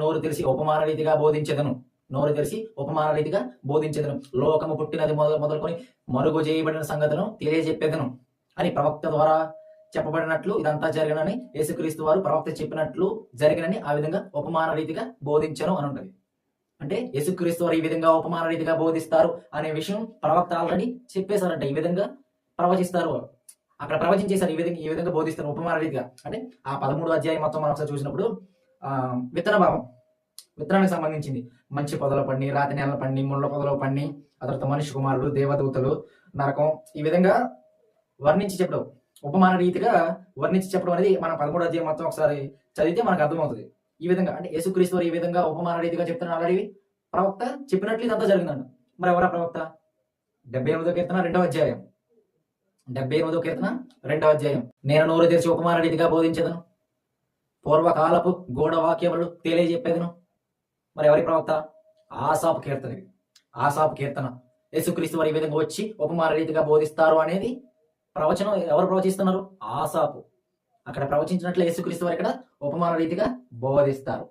నోరు తెరిచి ఉపమాన రీతిగా బోధించెదను. నోరు తెరిచి ఉపమాన రీతిగా బోధించెదను. లోకము పుట్టినది మొదలుకొని మరుగు చేయబడిన సంగతులను తెలియజెప్పేదను అని ప్రవక్త ద్వారా చెప్పబడినట్లు ఇదంతా జరిగినని యేసుక్రీస్తు వారు ప్రవక్త చెప్పినట్లు జరిగినని ఆ విధంగా ఉపమాన రీతిగా బోధించను అని ఉంటుంది. అంటే యేసుక్రీస్తు వారు ఈ విధంగా ఉపమాన రీతిగా బోధిస్తారు అనే విషయం ప్రవక్త ఆల్రెడీ చెప్పేశారంట. ఈ విధంగా ప్రవచిస్తారు, అక్కడ ప్రవచించేశారు, ఈ విధంగా బోధిస్తారు ఉపమాన రీతిగా. అంటే ఆ 13వ అధ్యాయం మొత్తం మనం ఒకసారి చూసినప్పుడు విత్తన భావం, విత్తనానికి సంబంధించింది. మంచి పొదలు పండి, రాతి నేలలు పండి, ముళ్ళ పొదలు పండి, ఆ తర్వాత మనిషి కుమారుడు, దేవదూతలు, నరకం, ఈ విధంగా వర్ణించి చెప్పడం, ఉపమాన రీతిగా వర్ణించి చెప్పడం అనేది మనం 13వ అధ్యాయం మొత్తం ఒకసారి చదివితే మనకు అర్థమవుతుంది. ఈ విధంగా అంటే యేసుక్రీస్తు వారు ఈ విధంగా ఉపమాన రీతిగా చెప్తున్నారు. ఆల్రెడీ ప్రవక్త చెప్పినట్లు ఇదంతా జరిగిందండి. మరి ఎవరా ప్రవక్త? 78వ కీర్తన 2వ అధ్యాయం. 78వ కీర్తన 2వ అధ్యాయం. నేను నోరు తెరిచి ఉపమాన రీతిగా బోధించదను, పూర్వకాలపు గూఢ వాక్యములు తెలియజెప్పేదను. మరి ఎవరి ప్రవక్త? ఆసాపు కీర్తన. ఆసాపు కీర్తన. యేసుక్రీస్తు వారు ఈ విధంగా వచ్చి ఉపమాన రీతిగా బోధిస్తారు అనేది ప్రవచనం ఎవరు ప్రవచిస్తున్నారు? ఆసాపు. అక్కడ ప్రవచించినట్లు యేసుక్రీస్తు వారు ఇక్కడ ఉపమాన రీతిగా బోధిస్తారు.